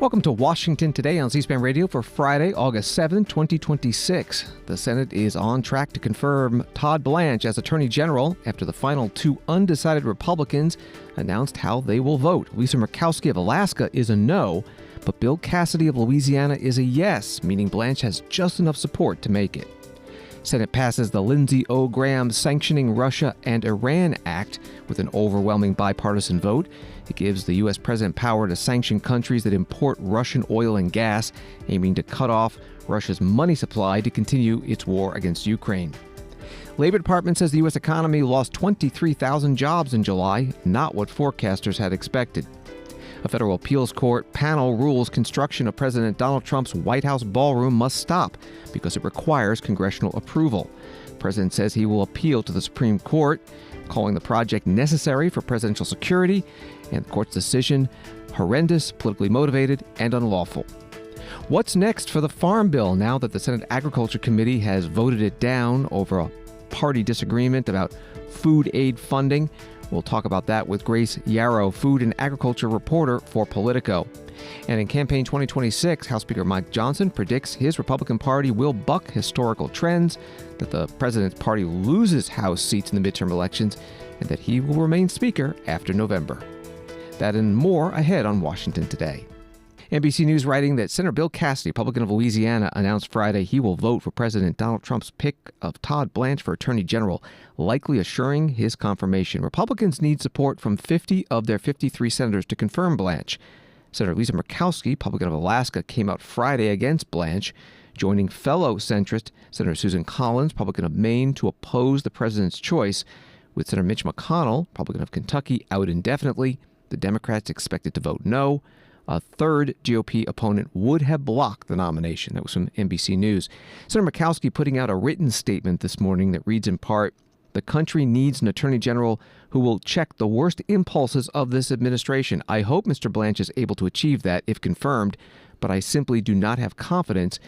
Welcome to Washington Today on C-SPAN Radio for Friday, August 7, 2026. The Senate is on track to confirm Todd Blanche as Attorney General after the final two undecided Republicans announced how they will vote. Lisa Murkowski of Alaska is a no, but Bill Cassidy of Louisiana is a yes, meaning Blanche has just enough support to make it. Senate passes the Lindsey O. Sanctioning Russia Iran Act with an overwhelming bipartisan vote. It gives the U.S. president power to sanction countries that import Russian oil and gas, aiming to cut off Russia's money supply to continue its war against Ukraine. Labor Department says the U.S. economy lost 23,000 jobs in July, not what forecasters had expected. A federal appeals court panel rules construction of President Donald Trump's White House ballroom must stop because it requires congressional approval. The president says he will appeal to the Supreme Court, calling the project necessary for presidential security, and the court's decision horrendous, politically motivated, and unlawful. What's next for the Farm Bill now that the Senate Agriculture Committee has voted it down over a party disagreement about food aid funding? We'll talk about that with Grace Yarrow, food and agriculture reporter for Politico. And in campaign 2026, House Speaker Mike Johnson predicts his Republican Party will buck historical trends, that the president's party loses House seats in the midterm elections, and that he will remain Speaker after November. That and more ahead on Washington Today. NBC News writing that Senator Bill Cassidy, Republican of Louisiana, announced Friday he will vote for President Donald Trump's pick of Todd Blanche for Attorney General, likely assuring his confirmation. Republicans need support from 50 of their 53 senators to confirm Blanche. Senator Lisa Murkowski, Republican of Alaska, came out Friday against Blanche, joining fellow centrist Senator Susan Collins, Republican of Maine, to oppose the president's choice, with Senator Mitch McConnell, Republican of Kentucky, out indefinitely. The Democrats expected to vote no. A third GOP opponent would have blocked the nomination. That was from NBC News. Senator Murkowski putting out a written statement this morning that reads in part, "The country needs an attorney general who will check the worst impulses of this administration. I hope Mr. Blanche is able to achieve that if confirmed, but I simply do not have confidence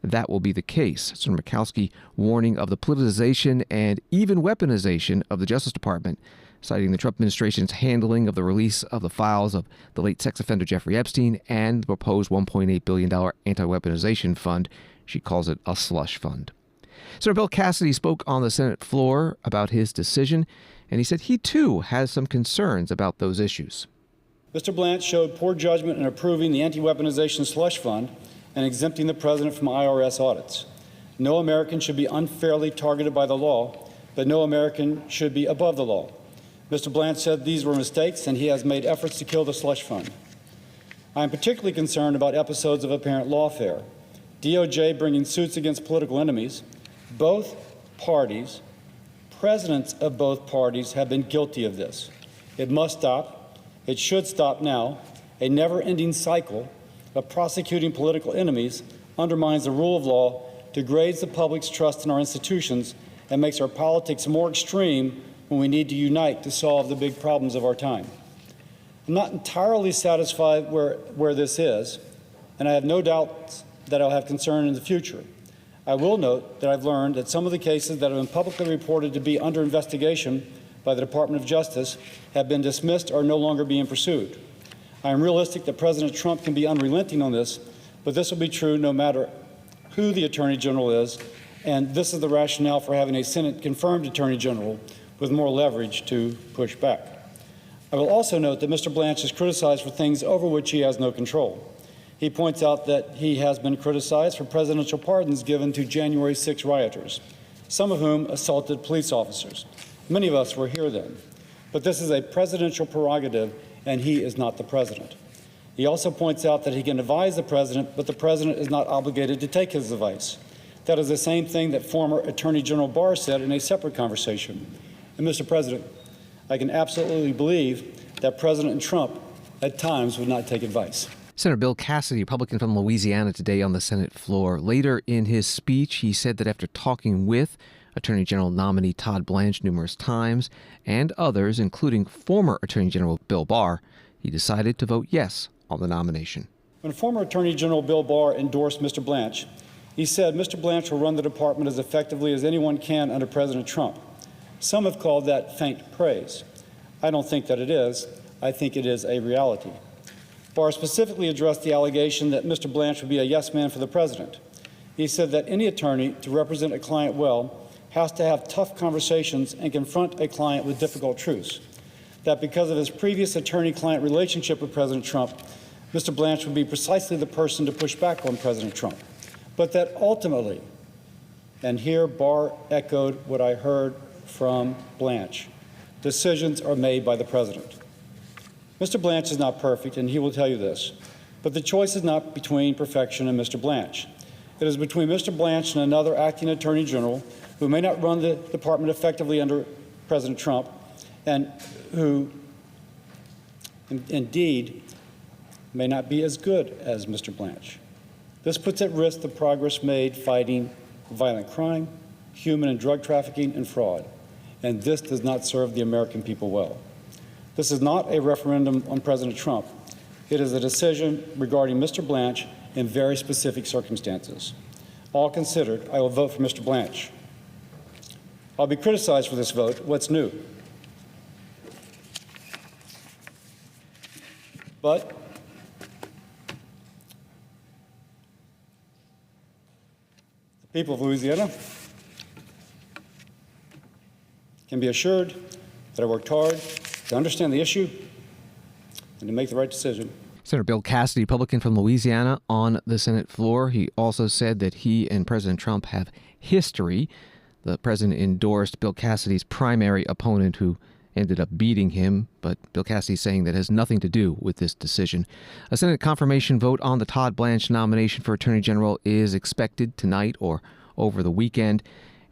that will be the case." Senator Murkowski warning of the politicization and even weaponization of the Justice Department, citing the Trump administration's handling of the release of the files of the late sex offender Jeffrey Epstein and the proposed $1.8 billion anti-weaponization fund. She calls it a slush fund. Senator Bill Cassidy spoke on the Senate floor about his decision, and he said he too has some concerns about those issues. Mr. Blanche showed poor judgment in approving the anti-weaponization slush fund and exempting the president from IRS audits. No American should be unfairly targeted by the law, but no American should be above the law. Mr. Blanche said these were mistakes, and he has made efforts to kill the slush fund. I am particularly concerned about episodes of apparent lawfare, DOJ bringing suits against political enemies. Both parties, presidents of both parties, have been guilty of this. It must stop. It should stop now. A never-ending cycle of prosecuting political enemies undermines the rule of law, degrades the public's trust in our institutions, and makes our politics more extreme when we need to unite to solve the big problems of our time. I'm not entirely satisfied where this is, and I have no doubts that I'll have concern in the future. I will note that I've learned that some of the cases that have been publicly reported to be under investigation by the Department of Justice have been dismissed or are no longer being pursued. I am realistic that President Trump can be unrelenting on this, but this will be true no matter who the Attorney General is, and this is the rationale for having a Senate-confirmed Attorney General with more leverage to push back. I will also note that Mr. Blanche is criticized for things over which he has no control. He points out that he has been criticized for presidential pardons given to January 6 rioters, some of whom assaulted police officers. Many of us were here then. But this is a presidential prerogative, and he is not the president. He also points out that he can advise the president, but the president is not obligated to take his advice. That is the same thing that former Attorney General Barr said in a separate conversation. And Mr. President, I can absolutely believe that President Trump at times would not take advice. Senator Bill Cassidy, Republican from Louisiana, today on the Senate floor. Later in his speech, he said that after talking with Attorney General nominee Todd Blanche numerous times and others, including former Attorney General Bill Barr, he decided to vote yes on the nomination. When former Attorney General Bill Barr endorsed Mr. Blanche, he said Mr. Blanche will run the department as effectively as anyone can under President Trump. Some have called that faint praise. I don't think that it is. I think it is a reality. Barr specifically addressed the allegation that Mr. Blanche would be a yes man for the president. He said that any attorney to represent a client well has to have tough conversations and confront a client with difficult truths. That because of his previous attorney-client relationship with President Trump, Mr. Blanche would be precisely the person to push back on President Trump. But that ultimately, and here Barr echoed what I heard from Blanche, decisions are made by the president. Mr. Blanche is not perfect, and he will tell you this, but the choice is not between perfection and Mr. Blanche. It is between Mr. Blanche and another acting attorney general who may not run the department effectively under President Trump and who indeed may not be as good as Mr. Blanche. This puts at risk the progress made fighting violent crime, human and drug trafficking, and fraud. And this does not serve the American people well. This is not a referendum on President Trump. It is a decision regarding Mr. Blanche in very specific circumstances. All considered, I will vote for Mr. Blanche. I'll be criticized for this vote. What's new? But the people of Louisiana can be assured that I worked hard to understand the issue and to make the right decision. Senator Bill Cassidy, Republican from Louisiana, on the Senate floor. He also said that he and President Trump have history. The president endorsed Bill Cassidy's primary opponent, who ended up beating him, but Bill Cassidy saying that has nothing to do with this decision. A Senate confirmation vote on the Todd Blanche nomination for Attorney General is expected tonight or over the weekend.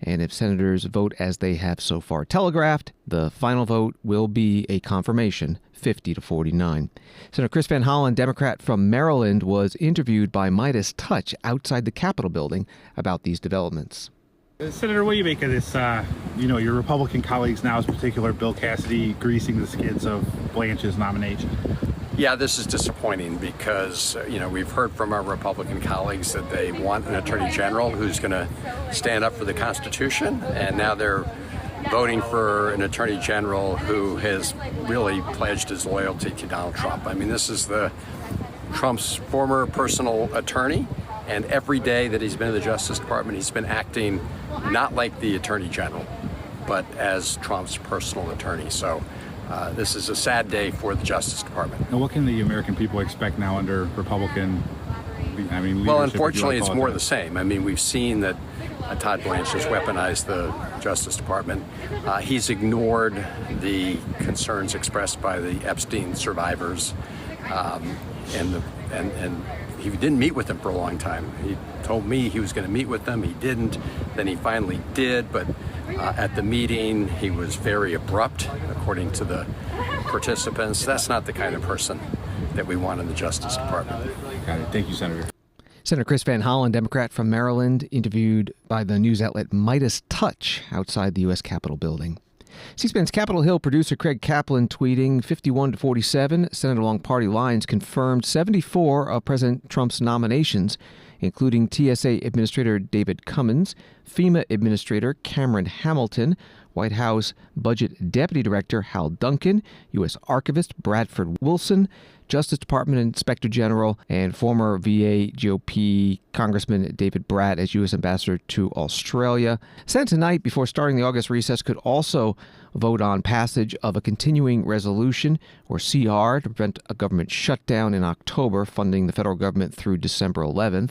And if senators vote as they have so far telegraphed, the final vote will be a confirmation, 50-49. Senator Chris Van Hollen, Democrat from Maryland, was interviewed by Midas Touch outside the Capitol building about these developments. Senator, what do you make of this, your Republican colleagues now, in particular Bill Cassidy, greasing the skids of Blanche's nomination? Yeah, this is disappointing because, we've heard from our Republican colleagues that they want an attorney general who's going to stand up for the Constitution, and now they're voting for an attorney general who has really pledged his loyalty to Donald Trump. I mean, this is Trump's former personal attorney, and every day that he's been in the Justice Department, he's been acting not like the attorney general, but as Trump's personal attorney. So this is a sad day for the Justice Department. Now, what can the American people expect now under Republican leadership? Well, unfortunately, it's more of the same. I mean, we've seen that Todd Blanche has weaponized the Justice Department. He's ignored the concerns expressed by the Epstein survivors, and he didn't meet with them for a long time. He told me he was going to meet with them. He didn't. Then he finally did, but at the meeting, he was very abrupt, according to the participants. That's not the kind of person that we want in the Justice Department. Got it. Thank you, Senator. Senator Chris Van Hollen, Democrat from Maryland, interviewed by the news outlet Midas Touch outside the U.S. Capitol building. C-SPAN's Capitol Hill producer Craig Kaplan tweeting 51-47, Senate along party lines confirmed 74 of President Trump's nominations, including TSA Administrator David Cummins, FEMA Administrator Cameron Hamilton, White House Budget Deputy Director Hal Duncan, U.S. Archivist Bradford Wilson, Justice Department Inspector General, and former VA GOP Congressman David Bratt as U.S. Ambassador to Australia. Senate tonight, before starting the August recess, could also vote on passage of a continuing resolution, or CR, to prevent a government shutdown in October, funding the federal government through December 11th.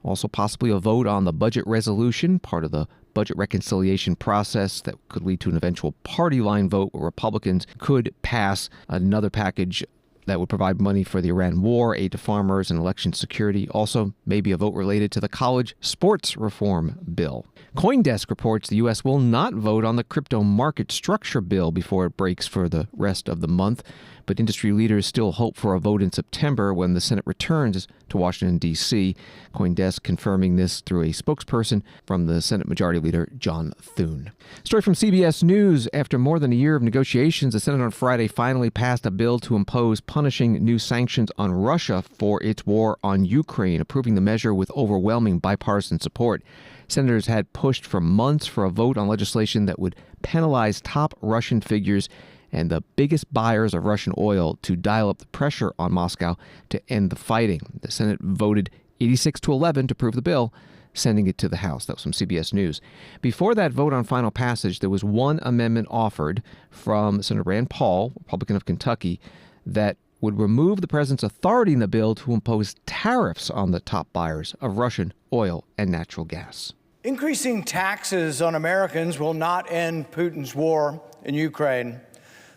Also possibly a vote on the budget resolution, part of the budget reconciliation process that could lead to an eventual party line vote where Republicans could pass another package that would provide money for the Iran war, aid to farmers, and election security. Also, maybe a vote related to the college sports reform bill. CoinDesk reports the U.S. will not vote on the crypto market structure bill before it breaks for the rest of the month, but industry leaders still hope for a vote in September when the Senate returns to Washington, D.C. CoinDesk confirming this through a spokesperson from the Senate Majority Leader John Thune. Story from CBS News. After more than a year of negotiations, the Senate on Friday finally passed a bill to impose punishing new sanctions on Russia for its war on Ukraine, approving the measure with overwhelming bipartisan support. Senators had pushed for months for a vote on legislation that would penalize top Russian figures and the biggest buyers of Russian oil to dial up the pressure on Moscow to end the fighting. The Senate voted 86-11 to approve the bill, sending it to the House. That was from CBS News. Before that vote on final passage, there was one amendment offered from Senator Rand Paul, Republican of Kentucky, that would remove the president's authority in the bill to impose tariffs on the top buyers of Russian oil and natural gas. Increasing taxes on Americans will not end Putin's war in Ukraine.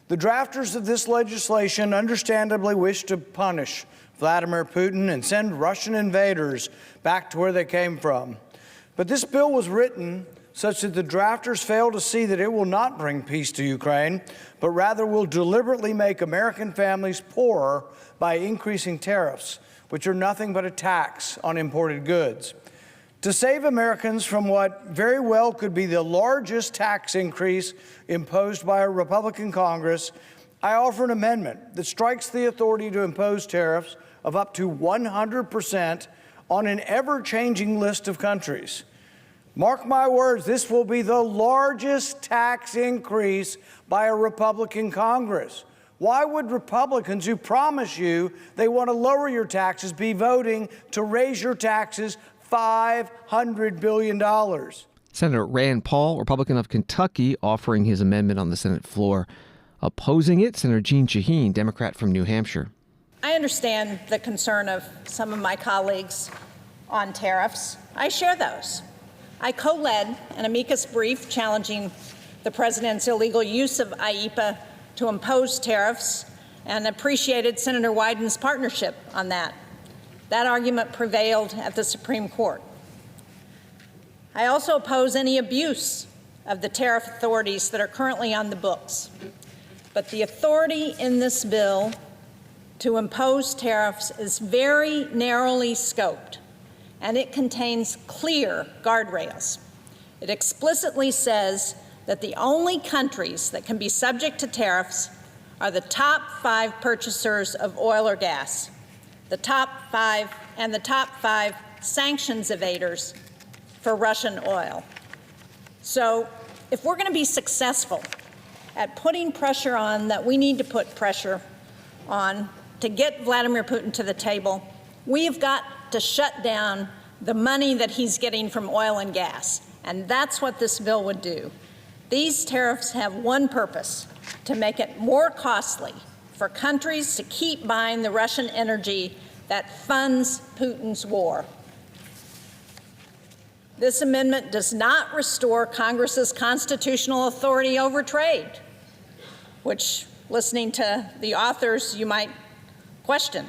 The drafters of this legislation understandably wish to punish Vladimir Putin and send Russian invaders back to where they came from. But this bill was written such that the drafters fail to see that it will not bring peace to Ukraine, but rather will deliberately make American families poorer by increasing tariffs, which are nothing but a tax on imported goods. To save Americans from what very well could be the largest tax increase imposed by a Republican Congress, I offer an amendment that strikes the authority to impose tariffs of up to 100% on an ever-changing list of countries. Mark my words, this will be the largest tax increase by a Republican Congress. Why would Republicans who promise you they want to lower your taxes be voting to raise your taxes $500 billion? Senator Rand Paul, Republican of Kentucky, offering his amendment on the Senate floor. Opposing it, Senator Jeanne Shaheen, Democrat from New Hampshire. I understand the concern of some of my colleagues on tariffs. I share those. I co-led an amicus brief challenging the president's illegal use of IEEPA to impose tariffs and appreciated Senator Wyden's partnership on that. That argument prevailed at the Supreme Court. I also oppose any abuse of the tariff authorities that are currently on the books. But the authority in this bill to impose tariffs is very narrowly scoped, and it contains clear guardrails. It explicitly says that the only countries that can be subject to tariffs are the top 5 purchasers of oil or gas, the top 5 sanctions evaders for Russian oil. So if we're going to be successful at putting pressure on that we need to put pressure on to get Vladimir Putin to the table, we've got to shut down the money that he's getting from oil and gas. And that's what this bill would do. These tariffs have one purpose: to make it more costly for countries to keep buying the Russian energy that funds Putin's war. This amendment does not restore Congress's constitutional authority over trade, which, listening to the authors, you might question.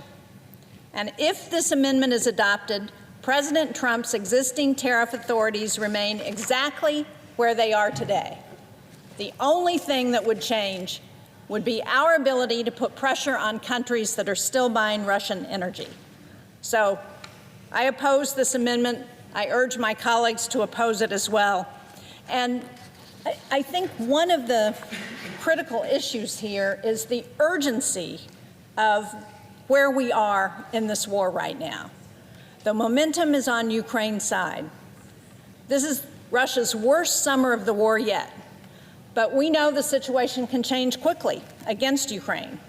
And if this amendment is adopted, President Trump's existing tariff authorities remain exactly where they are today. The only thing that would change would be our ability to put pressure on countries that are still buying Russian energy. So I oppose this amendment. I urge my colleagues to oppose it as well. And I think one of the critical issues here is the urgency of where we are in this war right now. The momentum is on Ukraine's side. This is Russia's worst summer of the war yet. But we know the situation can change quickly against Ukraine.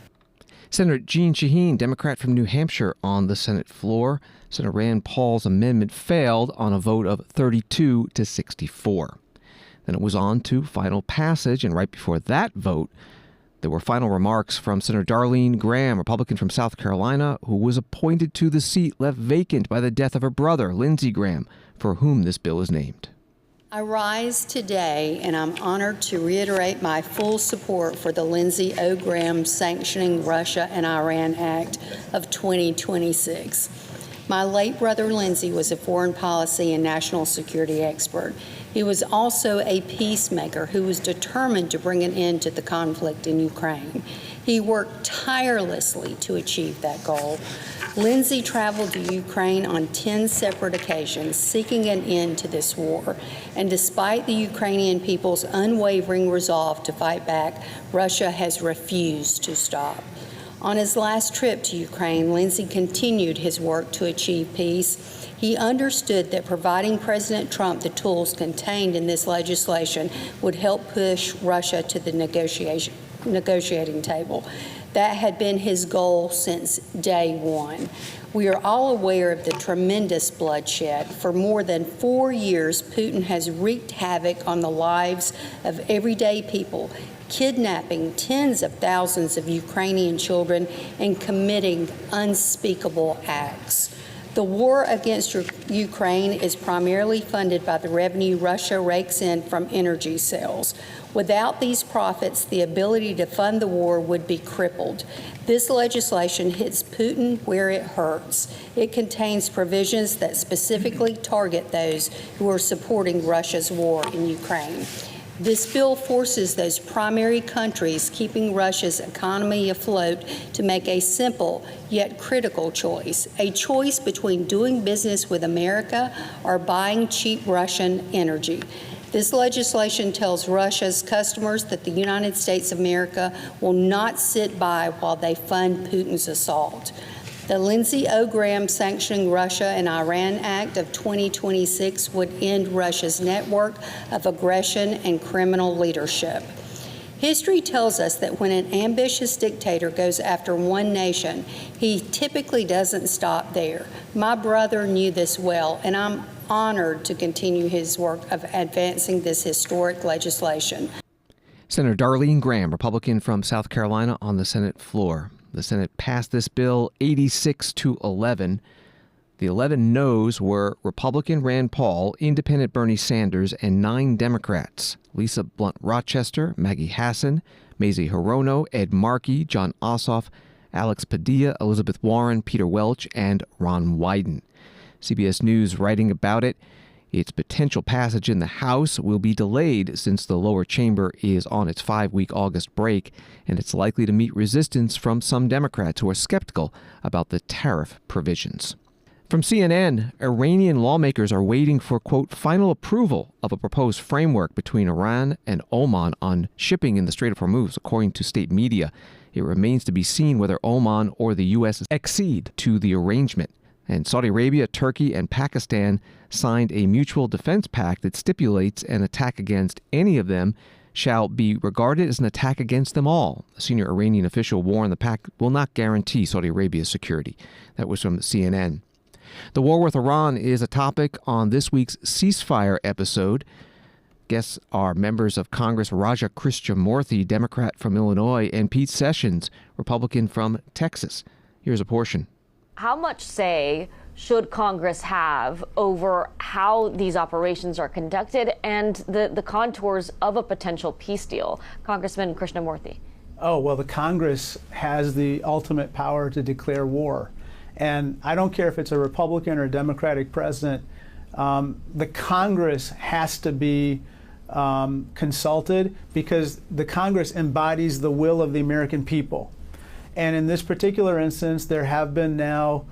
Senator Jeanne Shaheen, Democrat from New Hampshire, on the Senate floor. Senator Rand Paul's amendment failed on a vote of 32-64. Then it was on to final passage, and right before that vote, there were final remarks from Senator Darlene Graham, Republican from South Carolina, who was appointed to the seat left vacant by the death of her brother, Lindsey Graham, for whom this bill is named. I rise today, and I'm honored to reiterate my full support for the Lindsey O. Graham Sanctioning Russia and Iran Act of 2026. My late brother Lindsey was a foreign policy and national security expert. He was also a peacemaker who was determined to bring an end to the conflict in Ukraine. He worked tirelessly to achieve that goal. Lindsey traveled to Ukraine on 10 separate occasions, seeking an end to this war. And despite the Ukrainian people's unwavering resolve to fight back, Russia has refused to stop. On his last trip to Ukraine, Lindsey continued his work to achieve peace. He understood that providing President Trump the tools contained in this legislation would help push Russia to the negotiation negotiating table. That had been his goal since day one. We are all aware of the tremendous bloodshed. For more than 4 years, Putin has wreaked havoc on the lives of everyday people, kidnapping tens of thousands of Ukrainian children and committing unspeakable acts. The war against Ukraine is primarily funded by the revenue Russia rakes in from energy sales. Without these profits, the ability to fund the war would be crippled. This legislation hits Putin where it hurts. It contains provisions that specifically target those who are supporting Russia's war in Ukraine. This bill forces those primary countries keeping Russia's economy afloat to make a simple yet critical choice, a choice between doing business with America or buying cheap Russian energy. This legislation tells Russia's customers that the United States of America will not sit by while they fund Putin's assault. The Lindsey O. Sanctioning Russia and Iran Act of 2026 would end Russia's network of aggression and criminal leadership. History tells us that when an ambitious dictator goes after one nation, he typically doesn't stop there. My brother knew this well, and I'm honored to continue his work of advancing this historic legislation. Senator Darlene Graham, Republican from South Carolina, on the Senate floor. The Senate passed this bill 86-11. The 11 noes were Republican Rand Paul, Independent Bernie Sanders, and 9 Democrats: Lisa Blunt Rochester, Maggie Hassan, Mazie Hirono, Ed Markey, John Ossoff, Alex Padilla, Elizabeth Warren, Peter Welch, and Ron Wyden. CBS News writing about it: its potential passage in the House will be delayed since the lower chamber is on its 5-week August break, and it's likely to meet resistance from some Democrats who are skeptical about the tariff provisions. From CNN, Iranian lawmakers are waiting for, quote, final approval of a proposed framework between Iran and Oman on shipping in the Strait of Hormuz, according to state media. It remains to be seen whether Oman or the U.S. accede to the arrangement. And Saudi Arabia, Turkey, and Pakistan signed a mutual defense pact that stipulates an attack against any of them shall be regarded as an attack against them all. A senior Iranian official warned the pact will not guarantee Saudi Arabia's security. That was from CNN. The war with Iran is a topic on this week's ceasefire episode. Guests are members of Congress Raja Krishnamurthy, Democrat from Illinois, and Pete Sessions, Republican from Texas. Here's a portion. How much say should Congress have over how these operations are conducted and the contours of a potential peace deal? Congressman Krishnamurthy. Oh, well, the Congress has the ultimate power to declare war. And I don't care if it's a Republican or a Democratic president, the Congress has to be consulted because the Congress embodies the will of the American people. And in this particular instance, there have been now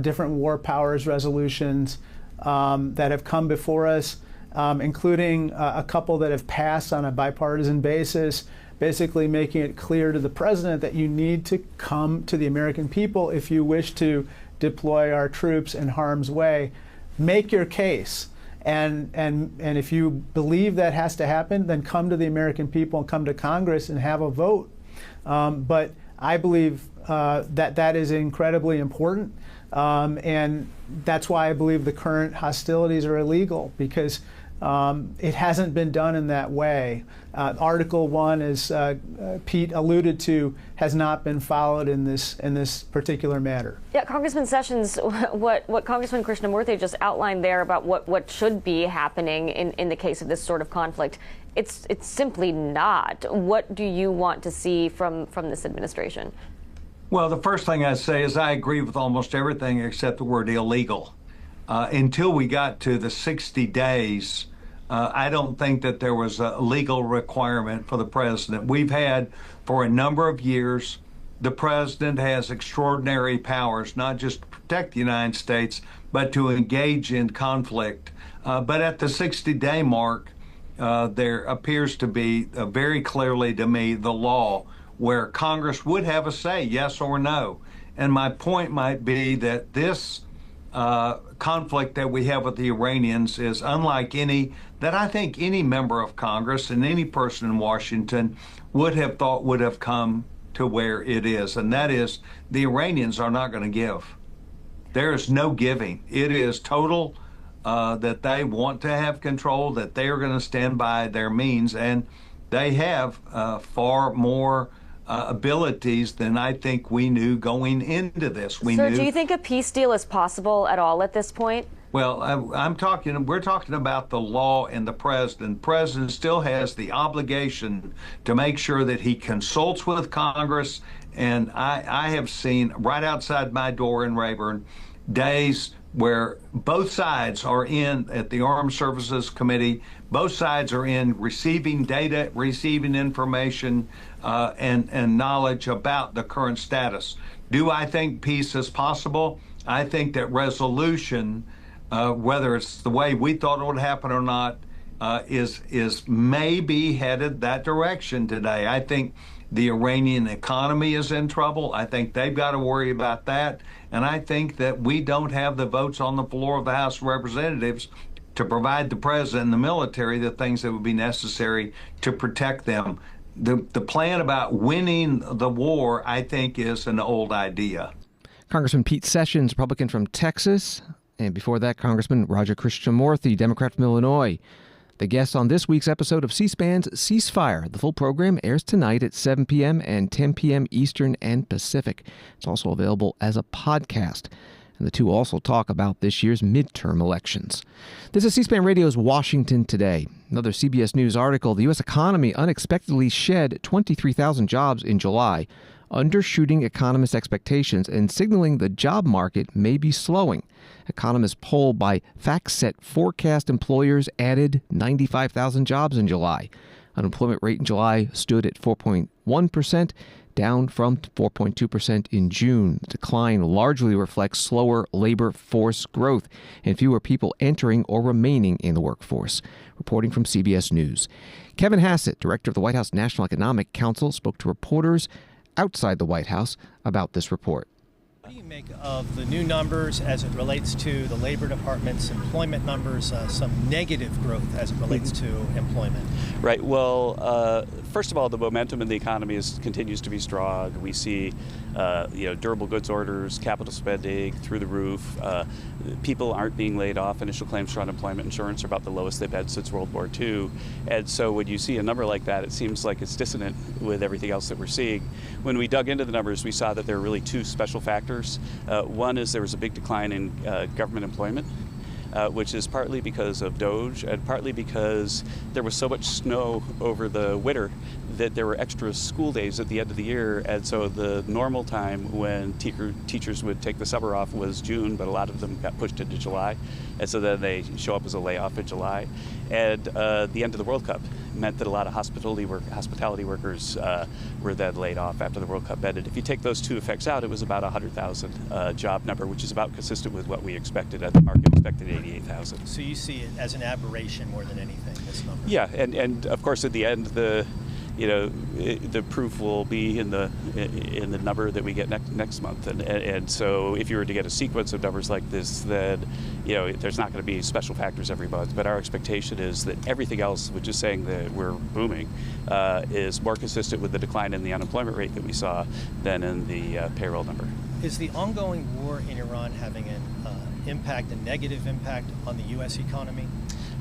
different war powers resolutions that have come before us, including a couple that have passed on a bipartisan basis, basically making it clear to the president that you need to come to the American people if you wish to deploy our troops in harm's way. Make your case. And if you believe that has to happen, then come to the American people and come to Congress and have a vote. But I believe that is incredibly important. And that's why I believe the current hostilities are illegal, because it hasn't been done in that way. Article 1, as Pete alluded to, has not been followed in this particular matter. Yeah, Congressman Sessions, what Congressman Krishnamurthy just outlined there about what should be happening in the case of this sort of conflict, it's simply not. What do you want to see from this administration? Well, the first thing I say is I agree with almost everything except the word illegal. Until we got to the 60 days, I don't think that there was a legal requirement for the president. We've had, for a number of years, the president has extraordinary powers, not just to protect the United States, but to engage in conflict. But at the 60-day mark, there appears to be very clearly to me the law where Congress would have a say, yes or no. And my point might be that this conflict that we have with the Iranians is unlike any that I think any member of Congress and any person in Washington would have thought would have come to where it is. And that is, the Iranians are not going to give. There is no giving. It is total that they want to have control, that they are going to stand by their means, and they have far more abilities than I think we knew going into this. So do you think a peace deal is possible at all at this point? Well, we're talking about the law and the president. The president still has the obligation to make sure that he consults with Congress. And I have seen right outside my door in Rayburn days where both sides are in at the Armed Services Committee. Both sides are in receiving data, receiving information, and knowledge about the current status. Do I think peace is possible? I think that resolution, whether it's the way we thought it would happen or not, is maybe headed that direction today. I think the Iranian economy is in trouble. I think they've got to worry about that. And I think that we don't have the votes on the floor of the House of Representatives to provide the president and the military the things that would be necessary to protect them. The plan about winning the war, I think, is an old idea. Congressman Pete Sessions, Republican from Texas. And before that, Congressman Roger Krishnamurthy, Democrat from Illinois. The guests on this week's episode of C-SPAN's Ceasefire. The full program airs tonight at 7 p.m. and 10 p.m. Eastern and Pacific. It's also available as a podcast. And the two also talk about this year's midterm elections. This is C-SPAN Radio's Washington Today. Another CBS News article, the U.S. economy unexpectedly shed 23,000 jobs in July, undershooting economists' expectations and signaling the job market may be slowing. Economists polled by FactSet forecast employers added 95,000 jobs in July. Unemployment rate in July stood at 4.1%, down from 4.2% in June. The decline largely reflects slower labor force growth and fewer people entering or remaining in the workforce. Reporting from CBS News. Kevin Hassett, director of the White House National Economic Council, spoke to reporters outside the White House about this report. What do you make of the new numbers as it relates to the Labor Department's employment numbers, some negative growth as it relates to employment? Right. Well, first of all, the momentum in the economy continues to be strong. We see, durable goods orders, capital spending through the roof. People aren't being laid off. Initial claims for unemployment insurance are about the lowest they've had since World War II. And so when you see a number like that, it seems like it's dissonant with everything else that we're seeing. When we dug into the numbers, we saw that there are really two special factors. One is there was a big decline in government employment, which is partly because of DOGE and partly because there was so much snow over the winter that there were extra school days at the end of the year. And so the normal time when teachers would take the summer off was June, but a lot of them got pushed into July. And so then they show up as a layoff in July. And the end of the World Cup meant that a lot of hospitality workers were then laid off after the World Cup ended. If you take those two effects out, it was about 100,000 job number, which is about consistent with what we expected, and the market expected 88,000. So you see it as an aberration more than anything, this number? Yeah, and of course at the end the proof will be in the number that we get next month, and so if you were to get a sequence of numbers like this, then there's not going to be special factors every month. But our expectation is that everything else, which is saying that we're booming, is more consistent with the decline in the unemployment rate that we saw than in the payroll number. Is the ongoing war in Iran having a negative impact on the U.S. economy?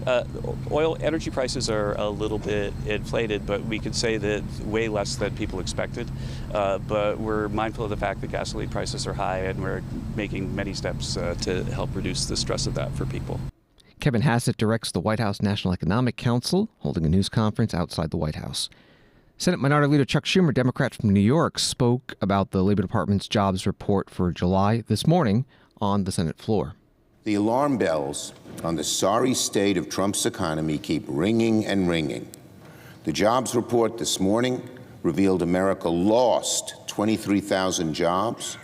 Energy prices are a little bit inflated, but we could say that way less than people expected. But we're mindful of the fact that gasoline prices are high, and we're making many steps to help reduce the stress of that for people. Kevin Hassett directs the White House National Economic Council, holding a news conference outside the White House. Senate Minority Leader Chuck Schumer, Democrat from New York, spoke about the Labor Department's jobs report for July this morning on the Senate floor. The alarm bells on the sorry state of Trump's economy keep ringing and ringing. The jobs report this morning revealed America lost 23,000 jobs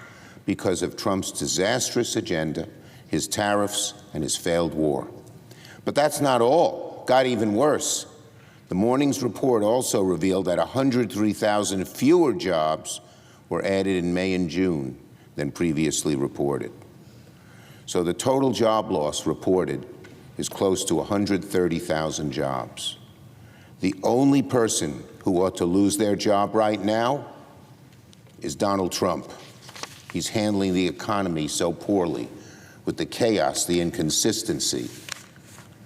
because of Trump's disastrous agenda, his tariffs, and his failed war. But that's not all. It got even worse. The morning's report also revealed that 103,000 fewer jobs were added in May and June than previously reported. So the total job loss reported is close to 130,000 jobs. The only person who ought to lose their job right now is Donald Trump. He's handling the economy so poorly, with the chaos, the inconsistency,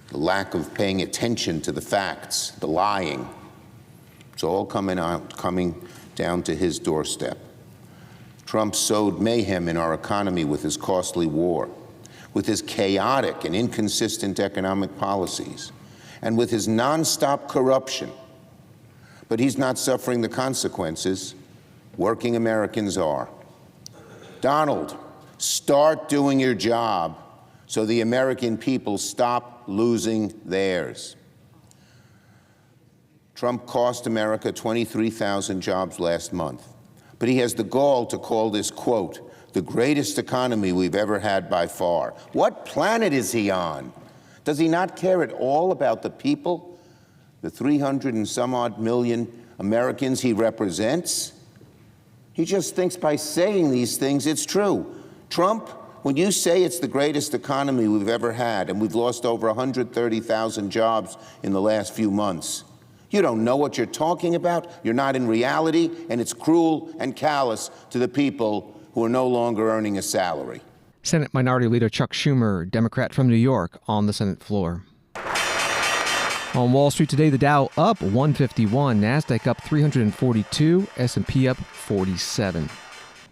the lack of paying attention to the facts, the lying. It's all coming down to his doorstep. Trump sowed mayhem in our economy with his costly war, with his chaotic and inconsistent economic policies, and with his nonstop corruption. But he's not suffering the consequences. Working Americans are. Donald, start doing your job so the American people stop losing theirs. Trump cost America 23,000 jobs last month, but he has the gall to call this, quote, the greatest economy we've ever had by far. What planet is he on? Does he not care at all about the people, the 300 and some odd million Americans he represents? He just thinks by saying these things it's true. Trump, when you say it's the greatest economy we've ever had and we've lost over 130,000 jobs in the last few months, you don't know what you're talking about, you're not in reality, and it's cruel and callous to the people who are no longer earning a salary. Senate Minority Leader Chuck Schumer, Democrat from New York, on the Senate floor. On Wall Street today, the Dow up 151, NASDAQ up 342, S&P up 47.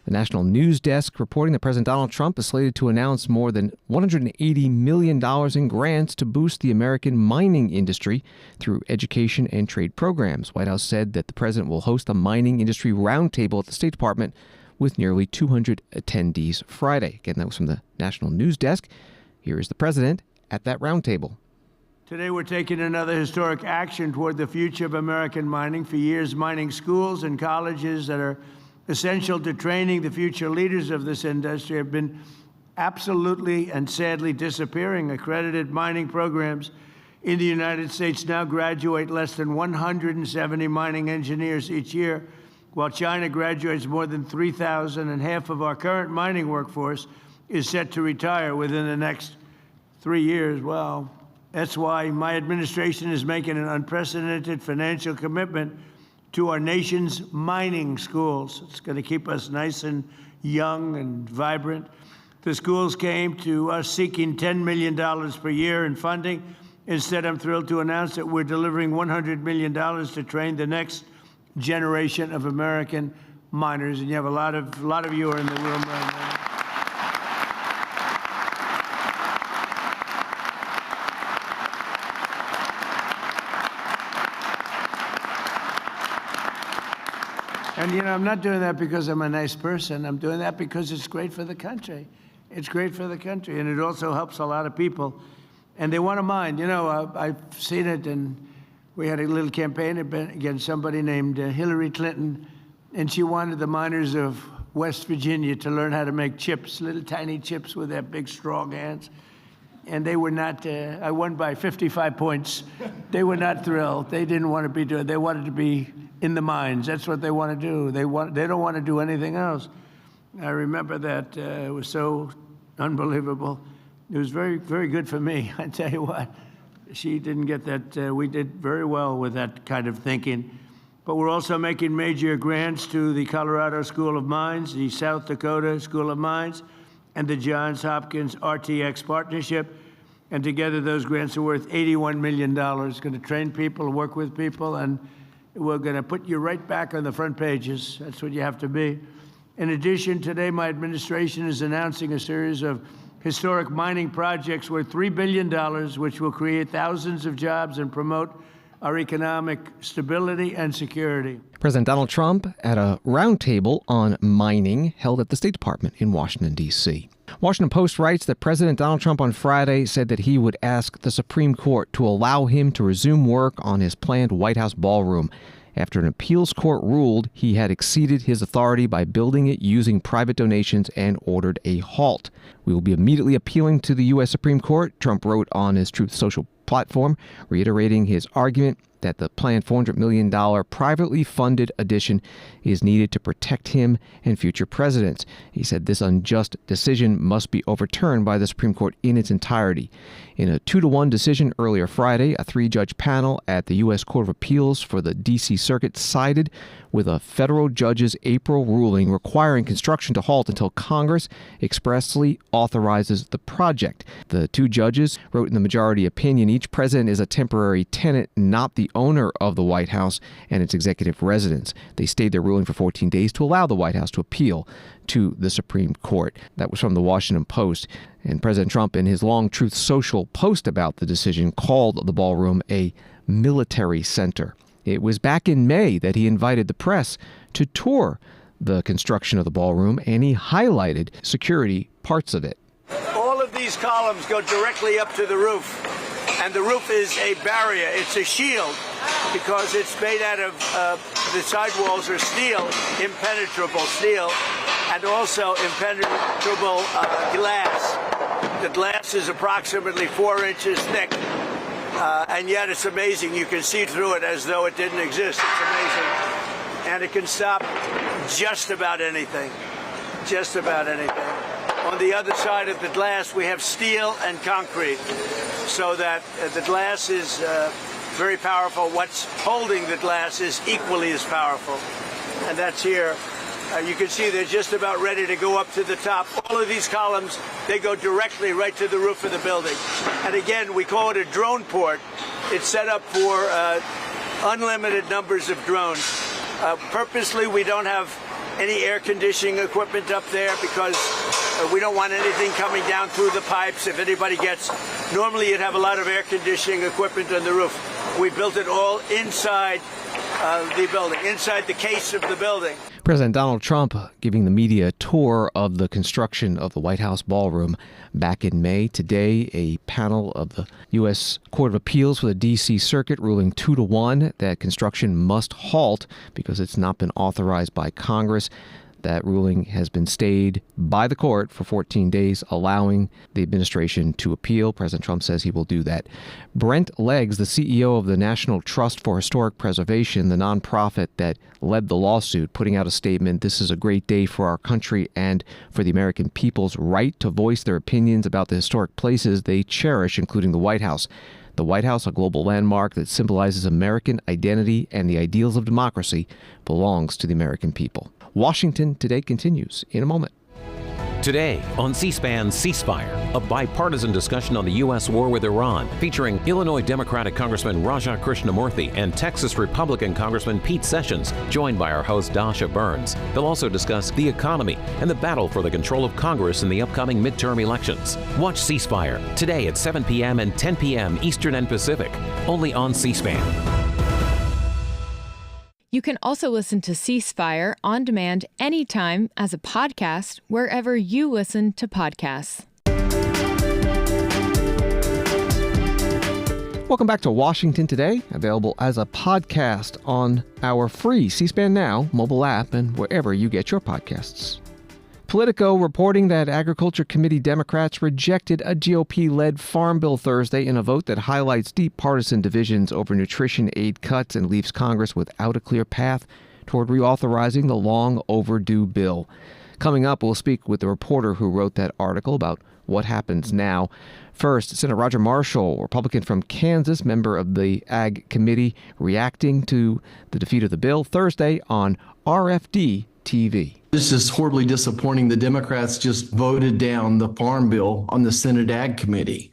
The National News Desk reporting that President Donald Trump is slated to announce more than $180 million in grants to boost the American mining industry through education and trade programs. White House said that the president will host a mining industry roundtable at the State Department with nearly 200 attendees Friday. Again, that was from the National News Desk. Here is the president at that roundtable. Today, we're taking another historic action toward the future of American mining. For years, mining schools and colleges that are essential to training the future leaders of this industry have been absolutely and sadly disappearing. Accredited mining programs in the United States now graduate less than 170 mining engineers each year, while China graduates more than 3,000, and half of our current mining workforce is set to retire within the next 3 years. Well, that's why my administration is making an unprecedented financial commitment to our nation's mining schools. It's going to keep us nice and young and vibrant. The schools came to us seeking $10 million per year in funding. Instead, I'm thrilled to announce that we're delivering $100 million to train the next generation of American miners. And you have a lot of you are in the room right now. And, I'm not doing that because I'm a nice person. I'm doing that because it's great for the country. It's great for the country, and it also helps a lot of people. And they want to mine. I've seen it, and we had a little campaign against somebody named Hillary Clinton, and she wanted the miners of West Virginia to learn how to make chips, little tiny chips with their big, strong hands. And they were not, I won by 55 points. They were not thrilled. They didn't want to be doing it. They wanted to be in the mines. That's what they want to do. They don't want to do anything else. I remember that. It was so unbelievable. It was very, very good for me. I tell you what, she didn't get that. We did very well with that kind of thinking. But we're also making major grants to the Colorado School of Mines, the South Dakota School of Mines, and the Johns Hopkins RTX partnership. And together, those grants are worth $81 million. It's going to train people, work with people, and we're going to put you right back on the front pages. That's what you have to be. In addition, today, my administration is announcing a series of historic mining projects worth $3 billion, which will create thousands of jobs and promote our economic stability and security. President Donald Trump at a roundtable on mining held at the State Department in Washington, D.C. Washington Post writes that President Donald Trump on Friday said that he would ask the Supreme Court to allow him to resume work on his planned White House ballroom after an appeals court ruled he had exceeded his authority by building it using private donations and ordered a halt. We will be immediately appealing to the U.S. Supreme Court, Trump wrote on his Truth Social platform, reiterating his argument that the planned $400 million privately funded addition is needed to protect him and future presidents. He said this unjust decision must be overturned by the Supreme Court in its entirety. In a 2-1 decision earlier Friday, a 3-judge panel at the U.S. Court of Appeals for the D.C. Circuit sided with a federal judge's April ruling requiring construction to halt until Congress expressly authorizes the project. The 2 judges wrote in the majority opinion, each president is a temporary tenant, not the owner of the White House and its executive residence. They stayed their ruling for 14 days to allow the White House to appeal to the Supreme Court. That was from the Washington Post. And President Trump, in his long Truth Social post about the decision, called the ballroom a military center. It was back in May that he invited the press to tour the construction of the ballroom, and he highlighted security parts of it. All of these columns go directly up to the roof, and the roof is a barrier. It's a shield because it's made out of, the sidewalls are steel, impenetrable steel, and also impenetrable glass. The glass is approximately 4 inches thick, and yet it's amazing. You can see through it as though it didn't exist. It's amazing. And it can stop just about anything. Just about anything. On the other side of the glass, we have steel and concrete, so that the glass is very powerful. What's holding the glass is equally as powerful, and that's here. You can see they're just about ready to go up to the top. All of these columns, they go directly right to the roof of the building. And again, we call it a drone port. It's set up for unlimited numbers of drones. Purposely, we don't have any air conditioning equipment up there because we don't want anything coming down through the pipes. If anybody normally you'd have a lot of air conditioning equipment on the roof. We built it all inside the building, inside the case of the building. President Donald Trump giving the media a tour of the construction of the White House ballroom back in May. Today, a panel of the U.S. Court of Appeals for the D.C. Circuit ruling 2-1 that construction must halt because it's not been authorized by Congress. That ruling has been stayed by the court for 14 days, allowing the administration to appeal. President Trump says he will do that. Brent Leggs, the CEO of the National Trust for Historic Preservation, the nonprofit that led the lawsuit, putting out a statement, "This is a great day for our country and for the American people's right to voice their opinions about the historic places they cherish, including the White House. The White House, a global landmark that symbolizes American identity and the ideals of democracy, belongs to the American people." Washington Today continues in a moment. Today on C-SPAN Ceasefire, a bipartisan discussion on the U.S. war with Iran, featuring Illinois Democratic Congressman Raja Krishnamurthy and Texas Republican Congressman Pete Sessions, joined by our host Dasha Burns. They'll also discuss the economy and the battle for the control of Congress in the upcoming midterm elections. Watch Ceasefire today at 7 p.m. and 10 p.m. Eastern and Pacific, only on C-SPAN. You can also listen to Ceasefire on demand anytime as a podcast wherever you listen to podcasts. Welcome back to Washington Today, available as a podcast on our free C-SPAN Now mobile app and wherever you get your podcasts. Politico reporting that Agriculture Committee Democrats rejected a GOP-led Farm Bill Thursday in a vote that highlights deep partisan divisions over nutrition aid cuts and leaves Congress without a clear path toward reauthorizing the long overdue bill. Coming up, we'll speak with the reporter who wrote that article about what happens now. First, Senator Roger Marshall, Republican from Kansas, member of the Ag Committee, reacting to the defeat of the bill Thursday on RFD TV. This is horribly disappointing. The Democrats just voted down the Farm Bill on the Senate Ag Committee.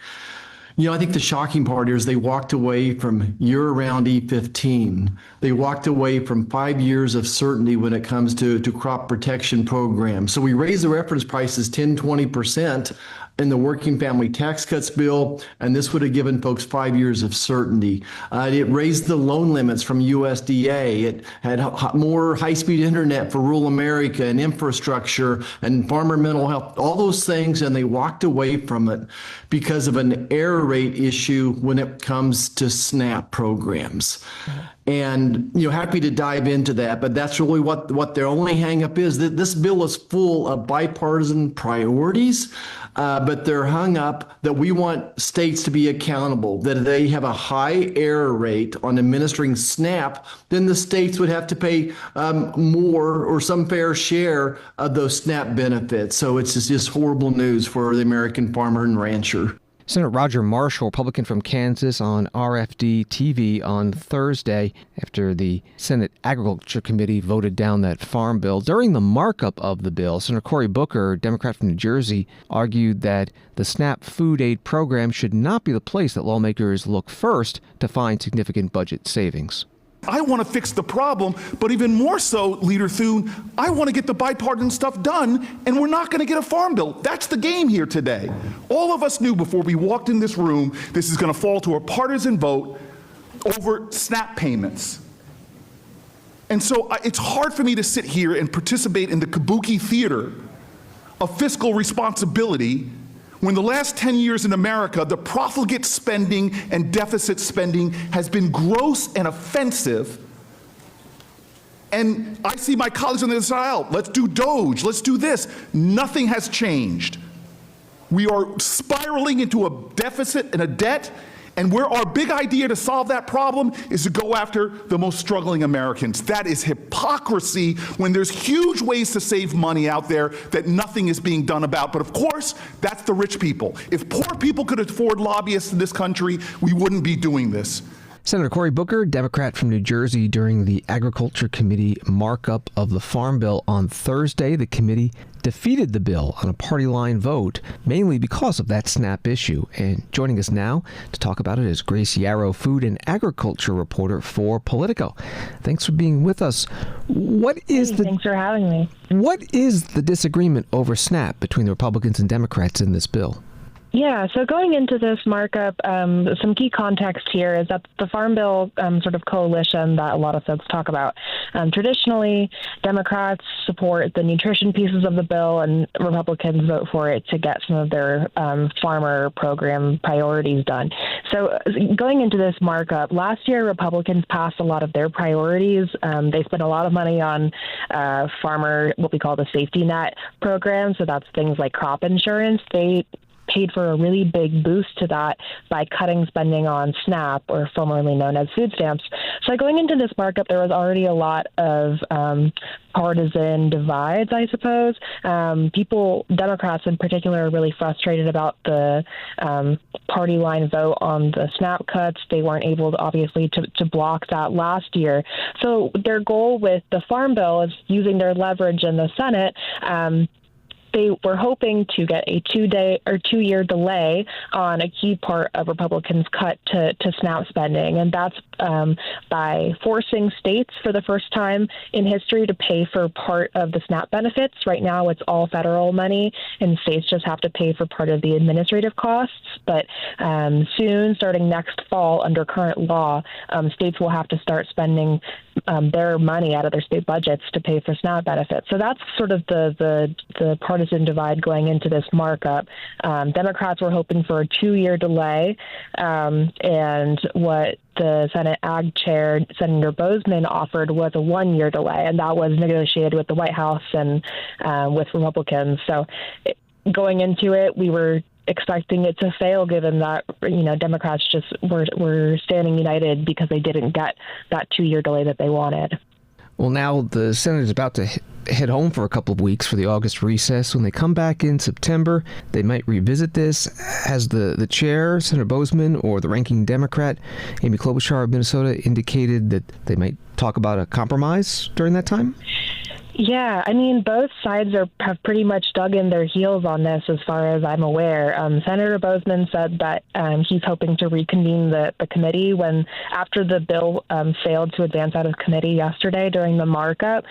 You know, I think the shocking part is they walked away from year-round E15. They walked away from 5 years of certainty when it comes to crop protection programs. So we raised the reference prices 10-20% in the Working Family Tax Cuts bill, and this would have given folks 5 years of certainty. It raised the loan limits from USDA. It had more high-speed internet for rural America and infrastructure and farmer mental health, all those things, and they walked away from it because of an error rate issue when it comes to SNAP programs. And, happy to dive into that, but that's really what their only hangup is. That this bill is full of bipartisan priorities, but they're hung up that we want states to be accountable, that if they have a high error rate on administering SNAP, then the states would have to pay more or some fair share of those SNAP benefits. So it's just horrible news for the American farmer and rancher. Senator Roger Marshall, Republican from Kansas, on RFD TV on Thursday after the Senate Agriculture Committee voted down that farm bill. During the markup of the bill, Senator Cory Booker, Democrat from New Jersey, argued that the SNAP food aid program should not be the place that lawmakers look first to find significant budget savings. I want to fix the problem, but even more so, Leader Thune, I want to get the bipartisan stuff done, and we're not going to get a farm bill. That's the game here today. All of us knew before we walked in this room, this is going to fall to a partisan vote over SNAP payments. And so it's hard for me to sit here and participate in the kabuki theater of fiscal responsibility when the last 10 years in America, the profligate spending and deficit spending has been gross and offensive. And I see my colleagues on the other side, let's do DOGE, let's do this. Nothing has changed. We are spiraling into a deficit and a debt, and where our big idea to solve that problem is to go after the most struggling Americans. That is hypocrisy when there's huge ways to save money out there that nothing is being done about. But of course, that's the rich people. If poor people could afford lobbyists in this country, we wouldn't be doing this. Senator Cory Booker, Democrat from New Jersey, during the Agriculture Committee markup of the Farm Bill on Thursday. The committee defeated the bill on a party line vote, mainly because of that SNAP issue. And joining us now to talk about it is Grace Yarrow, food and agriculture reporter for Politico. Thanks for being with us. Thanks for having me. What is the disagreement over SNAP between the Republicans and Democrats in this bill? Yeah, so going into this markup, some key context here is that the Farm Bill sort of coalition that a lot of folks talk about. Traditionally, Democrats support the nutrition pieces of the bill, and Republicans vote for it to get some of their farmer program priorities done. So going into this markup, last year Republicans passed a lot of their priorities. They spent a lot of money on farmer, what we call the safety net program, so that's things like crop insurance. They paid for a really big boost to that by cutting spending on SNAP, or formerly known as food stamps. So going into this markup, there was already a lot of partisan divides, I suppose. Democrats in particular, are really frustrated about the party line vote on the SNAP cuts. They weren't able, obviously, to block that last year. So their goal with the Farm Bill is using their leverage in the Senate. They were hoping to get a 2-year delay on a key part of Republicans' cut to SNAP spending, and that's by forcing states for the first time in history to pay for part of the SNAP benefits. Right now, it's all federal money, and states just have to pay for part of the administrative costs. But soon, starting next fall, under current law, states will have to start spending their money out of their state budgets to pay for SNAP benefits. So that's sort of the partisan divide going into this markup. Democrats were hoping for a 2-year delay, and what the Senate Ag Chair, Senator Boozman, offered was a 1-year delay, and that was negotiated with the White House and with Republicans. So going into it, we were expecting it to fail, given that Democrats just were standing united because they didn't get that 2-year delay that they wanted. Well, now the Senate is about to head home for a couple of weeks for the August recess. When they come back in September, they might revisit this. Has the chair, Senator Boozman, or the ranking Democrat, Amy Klobuchar of Minnesota, indicated that they might talk about a compromise during that time? Yeah, I mean, both sides have pretty much dug in their heels on this, as far as I'm aware. Senator Boozman said that he's hoping to reconvene the committee after the bill failed to advance out of committee yesterday during the markup.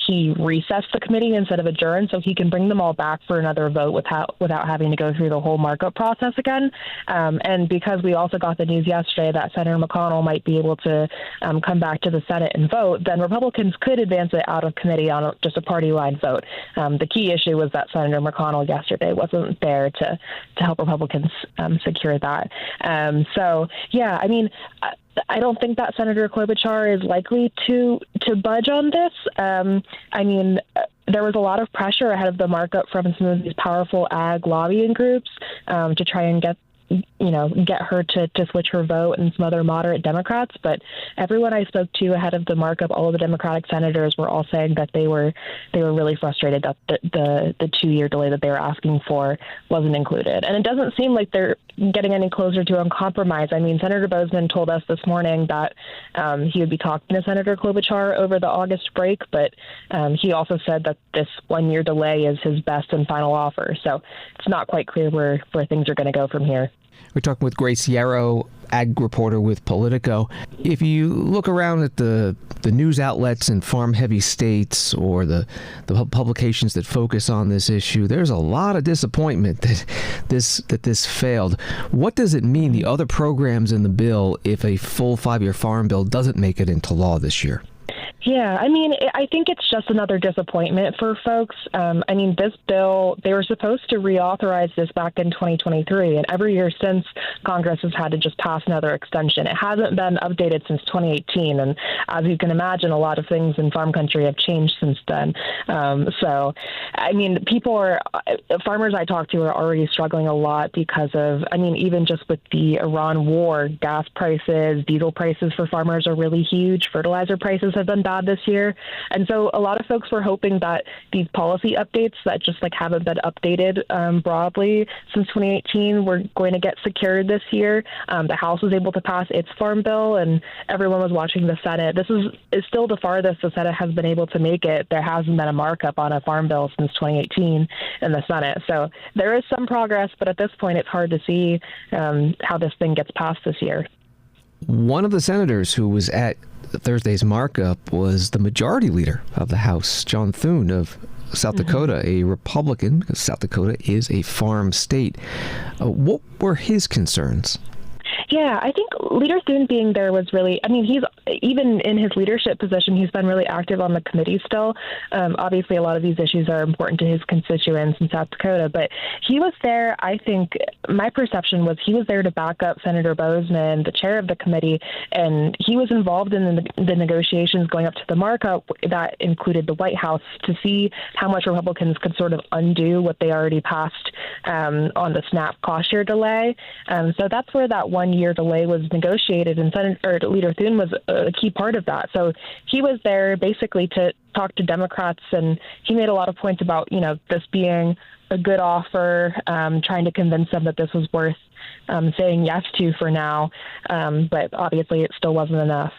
He recessed the committee instead of adjourned, so he can bring them all back for another vote without having to go through the whole markup process again. And because we also got the news yesterday that Senator McConnell might be able to come back to the Senate and vote, then Republicans could advance it out of committee committee on just a party line vote. The key issue was that Senator McConnell yesterday wasn't there to help Republicans secure that. So, yeah, I mean, I don't think that Senator Klobuchar is likely to budge on this. I mean, there was a lot of pressure ahead of the markup from some of these powerful ag lobbying groups to try and get her to switch her vote and some other moderate Democrats. But everyone I spoke to ahead of the markup, all of the Democratic senators were all saying that they were really frustrated that the 2-year delay that they were asking for wasn't included. And it doesn't seem like they're getting any closer to a compromise. I mean, Senator Bozeman told us this morning that he would be talking to Senator Klobuchar over the August break, but he also said that this 1-year delay is his best and final offer. So it's not quite clear where things are going to go from here. We're talking with Grace Yarrow, ag reporter with Politico. If you look around at the news outlets in farm-heavy states or the publications that focus on this issue, there's a lot of disappointment that this failed. What does it mean, the other programs in the bill, if a full 5-year farm bill doesn't make it into law this year? Yeah, I mean, I think it's just another disappointment for folks. I mean, this bill, they were supposed to reauthorize this back in 2023, and every year since, Congress has had to just pass another extension. It hasn't been updated since 2018, and as you can imagine, a lot of things in farm country have changed since then. So, I mean, farmers I talk to are already struggling a lot because of, I mean, even just with the Iran war, gas prices, diesel prices for farmers are really huge. Fertilizer prices have been bad this year. And so a lot of folks were hoping that these policy updates that just haven't been updated broadly since 2018 were going to get secured this year. The House was able to pass its farm bill, and everyone was watching the Senate. This is still the farthest the Senate has been able to make it. There hasn't been a markup on a farm bill since 2018 in the Senate. So there is some progress, but at this point it's hard to see how this thing gets passed this year. One of the senators who was at Thursday's markup was the majority leader of the House, John Thune of South Dakota, a Republican, because South Dakota is a farm state. What were his concerns? Yeah, I think Leader Thune being there was really, I mean, he's, even in his leadership position, he's been really active on the committee still. Obviously, a lot of these issues are important to his constituents in South Dakota, but he was there, I think, my perception was he was there to back up Senator Bozeman, the chair of the committee, and he was involved in the negotiations going up to the markup that included the White House to see how much Republicans could sort of undo what they already passed on the SNAP cost year delay. So that's where that 1-year delay was negotiated, and Leader Thune was a key part of that. So he was there basically to talk to Democrats, and he made a lot of points about, this being a good offer, trying to convince them that this was worth saying yes to for now. But obviously it still wasn't enough.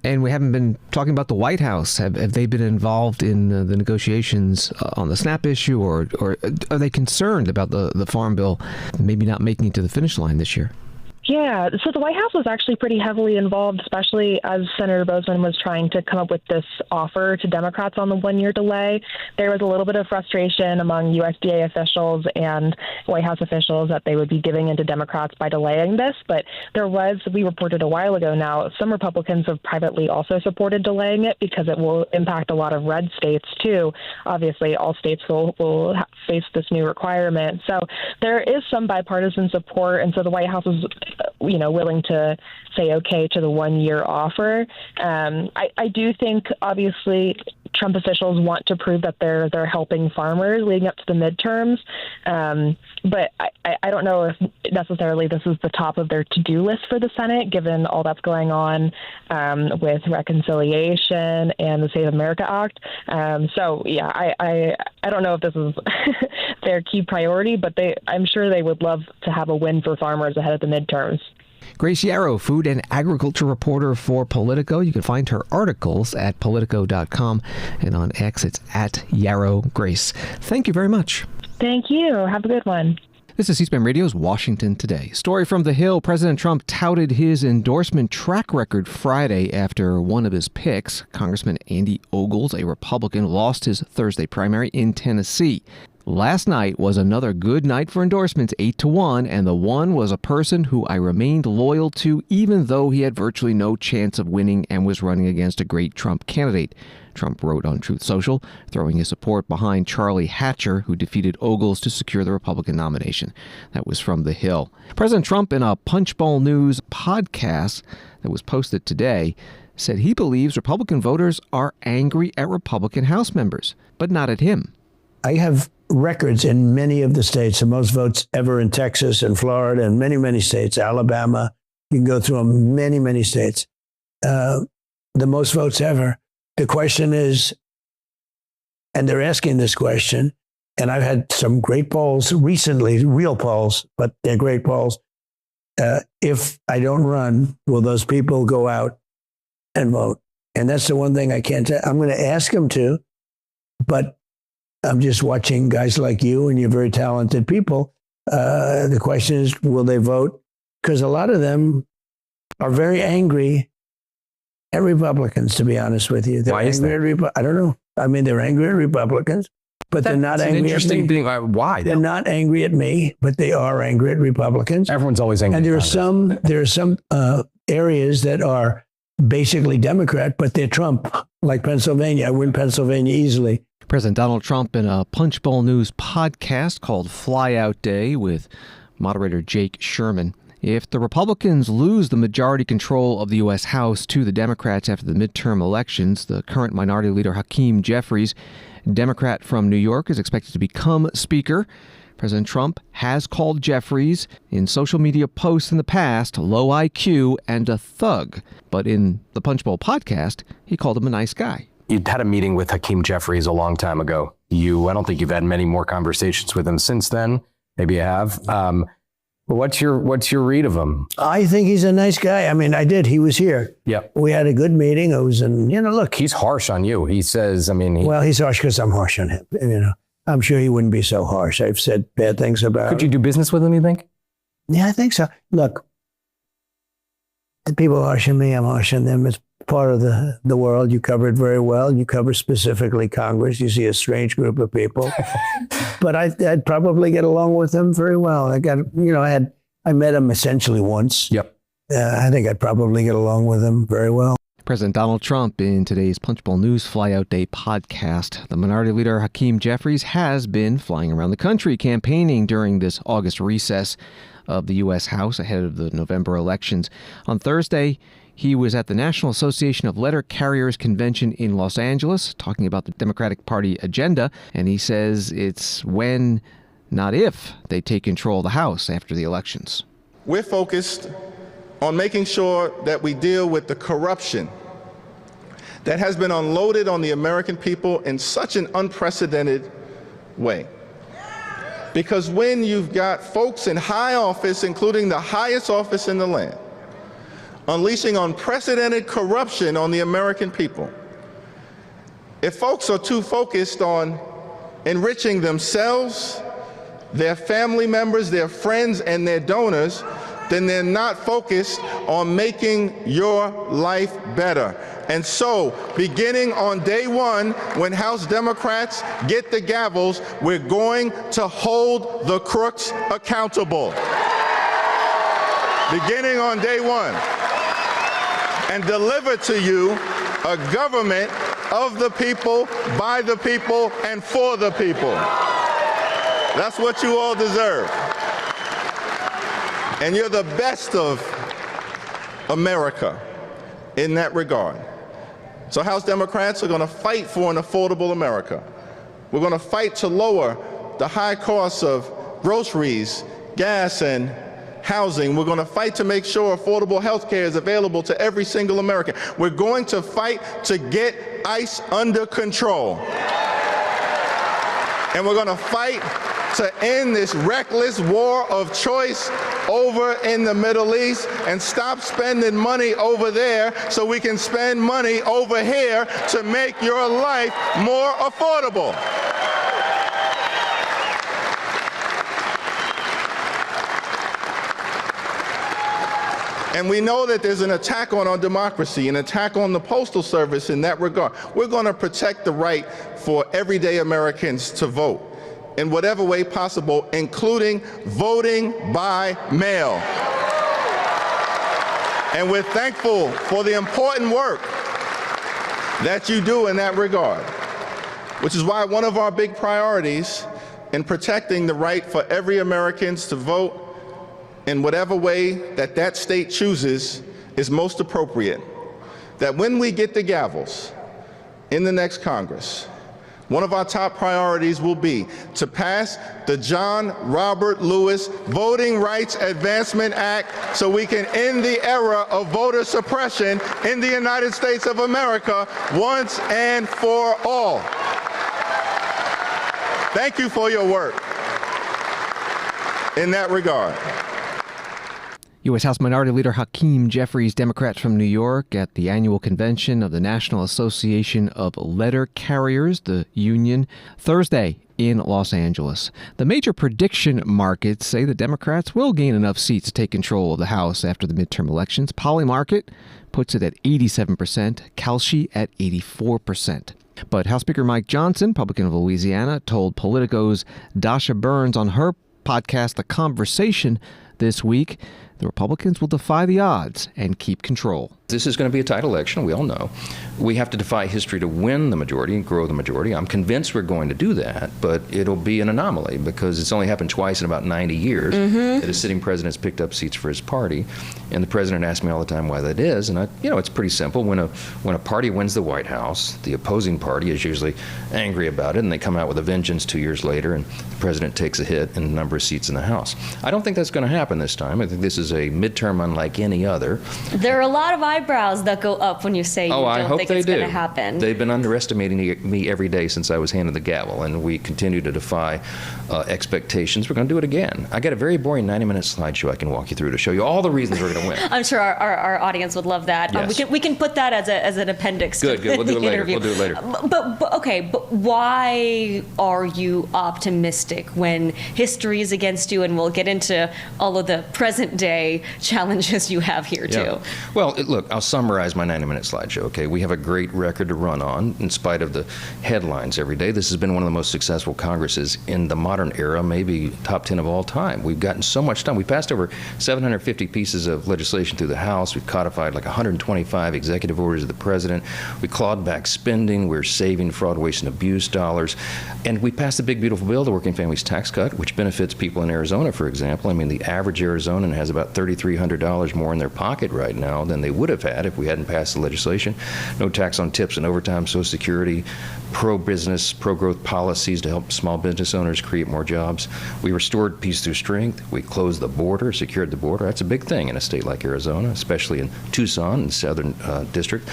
And we haven't been talking about the White House. Have they been involved in the negotiations on the SNAP issue, or are they concerned about the farm bill maybe not making it to the finish line this year? Yeah, so the White House was actually pretty heavily involved, especially as Senator Bozeman was trying to come up with this offer to Democrats on the 1-year delay. There was a little bit of frustration among USDA officials and White House officials that they would be giving into Democrats by delaying this, but we reported a while ago now, some Republicans have privately also supported delaying it because it will impact a lot of red states too. Obviously, all states will face this new requirement. So there is some bipartisan support, and so the White House is willing to say okay to the 1-year offer. I do think, obviously, Trump officials want to prove that they're helping farmers leading up to the midterms. But I don't know if necessarily this is the top of their to-do list for the Senate, given all that's going on with reconciliation and the Save America Act. So, yeah, I don't know if this is their key priority, but I'm sure they would love to have a win for farmers ahead of the midterms. Grace Yarrow, food and agriculture reporter for Politico. You can find her articles at Politico.com, and on X it's at Yarrow Grace. Thank you very much. Thank you. Have a good one. This is C-SPAN Radio's Washington Today. Story from the Hill. President Trump touted his endorsement track record Friday after one of his picks, Congressman Andy Ogles, a Republican, lost his Thursday primary in Tennessee. Last night was another good night for endorsements, 8-1, and the one was a person who I remained loyal to even though he had virtually no chance of winning and was running against a great Trump candidate. Trump wrote on Truth Social, throwing his support behind Charlie Hatcher, who defeated Ogles to secure the Republican nomination. That was from The Hill. President Trump, in a Punchbowl News podcast that was posted today, said he believes Republican voters are angry at Republican House members, but not at him. I have records in many of the states, the most votes ever in Texas and Florida and many, many states, Alabama. You can go through them, many, many states. The most votes ever. The question is, and they're asking this question, and I've had some great polls recently, real polls, but they're great polls. If I don't run, will those people go out and vote? And that's the one thing I can't tell. I'm going to ask them to, but I'm just watching guys like you, and you're very talented people. The question is, will they vote? Because a lot of them are very angry at Republicans, to be honest with you. They're Why is angry that? I don't know. I mean, they're angry at Republicans, but they're not angry at me. Thing. Why? They're not angry at me, but they are angry at Republicans. Everyone's always angry. And there are some areas that are basically Democrat, but they're Trump, like Pennsylvania. I win Pennsylvania easily. President Donald Trump in a Punchbowl News podcast called Flyout Day with moderator Jake Sherman. If the Republicans lose the majority control of the U.S. House to the Democrats after the midterm elections, the current minority leader Hakeem Jeffries, Democrat from New York, is expected to become Speaker. President Trump has called Jeffries in social media posts in the past low IQ and a thug. But in the Punchbowl podcast, he called him a nice guy. You'd had a meeting with Hakeem Jeffries a long time ago. I don't think you've had many more conversations with him since then. Maybe you have. What's your read of him? I think he's a nice guy. I mean, I did. He was here. Yeah. We had a good meeting. It was, look. He's harsh on you. He says, Well, he's harsh because I'm harsh on him. I'm sure he wouldn't be so harsh. I've said bad things about him. Could you do business with him, you think? Yeah, I think so. Look, the people harsh on me, I'm harsh on them. It's part of the world. You cover it very well. You cover specifically Congress. You see a strange group of people. But I'd probably get along with them very well. I met him essentially once. Yep. I think I'd probably get along with him very well. President Donald Trump in today's Punchbowl News Flyout Day podcast. The minority leader Hakeem Jeffries has been flying around the country campaigning during this August recess of the U.S. House ahead of the November elections. On Thursday, he was at the National Association of Letter Carriers Convention in Los Angeles talking about the Democratic Party agenda, and he says it's when, not if, they take control of the House after the elections. We're focused on making sure that we deal with the corruption that has been unloaded on the American people in such an unprecedented way. Because when you've got folks in high office, including the highest office in the land, unleashing unprecedented corruption on the American people, if folks are too focused on enriching themselves, their family members, their friends, and their donors, then they're not focused on making your life better. And so, beginning on day one, when House Democrats get the gavels, we're going to hold the crooks accountable. Beginning on day one. And deliver to you a government of the people, by the people, and for the people. That's what you all deserve. And you're the best of America in that regard. So House Democrats are going to fight for an affordable America. We're going to fight to lower the high costs of groceries, gas, and housing. We're going to fight to make sure affordable health care is available to every single American. We're going to fight to get ICE under control. And we're going to fight to end this reckless war of choice over in the Middle East and stop spending money over there so we can spend money over here to make your life more affordable. And we know that there's an attack on our democracy, an attack on the Postal Service in that regard. We're going to protect the right for everyday Americans to vote in whatever way possible, including voting by mail. And we're thankful for the important work that you do in that regard, which is why one of our big priorities in protecting the right for every American to vote in whatever way that that state chooses is most appropriate, that when we get the gavels in the next Congress, one of our top priorities will be to pass the John Robert Lewis Voting Rights Advancement Act so we can end the era of voter suppression in the United States of America once and for all. Thank you for your work in that regard. U.S. House Minority Leader Hakeem Jeffries, Democrat from New York, at the annual convention of the National Association of Letter Carriers, the union, Thursday in Los Angeles. The major prediction markets say the Democrats will gain enough seats to take control of the House after the midterm elections. Polymarket puts it at 87%, Kalshi at 84%. But House Speaker Mike Johnson, Republican of Louisiana, told Politico's Dasha Burns on her podcast, The Conversation, this week, the Republicans will defy the odds and keep control. This is going to be a tight election, we all know. We have to defy history to win the majority and grow the majority. I'm convinced we're going to do that, but it'll be an anomaly because it's only happened twice in about 90 years that a sitting president's picked up seats for his party. And the president asks me all the time why that is. And it's pretty simple. When a party wins the White House, the opposing party is usually angry about it, and they come out with a vengeance 2 years later, and the president takes a hit in the number of seats in the House. I don't think that's going to happen this time. I think this is a midterm unlike any other. There are a lot of eyebrows that go up when you say you don't think it's going to happen. They've been underestimating me every day since I was handed the gavel, and we continue to defy expectations. We're going to do it again. I got a very boring 90-minute slideshow I can walk you through to show you all the reasons we're going to win. I'm sure our audience would love that. Yes. We can put that as an appendix to Good. We'll do it later. interview. We'll do it later. But why are you optimistic when history is against you? And we'll get into all of the present day challenges you have here too. Well, look, I'll summarize my 90-minute slideshow. Okay, we have a great record to run on in spite of the headlines every day. This has been one of the most successful Congresses in the modern era, maybe top 10 of all time. We've gotten so much done. We passed over 750 pieces of legislation through the House. We've codified like 125 executive orders of the president. We clawed back spending. We're saving fraud, waste, and abuse dollars. And we passed the big, beautiful bill, the Working Families Tax Cut, which benefits people in Arizona, for example. I mean, the average Arizonan has about $3,300 more in their pocket right now than they would have had if we hadn't passed the legislation. No tax on tips and overtime, Social Security, pro-business, pro-growth policies to help small business owners create more jobs. We restored peace through strength. We closed the border, secured the border. That's a big thing in a state like Arizona, especially in Tucson, in the southern district.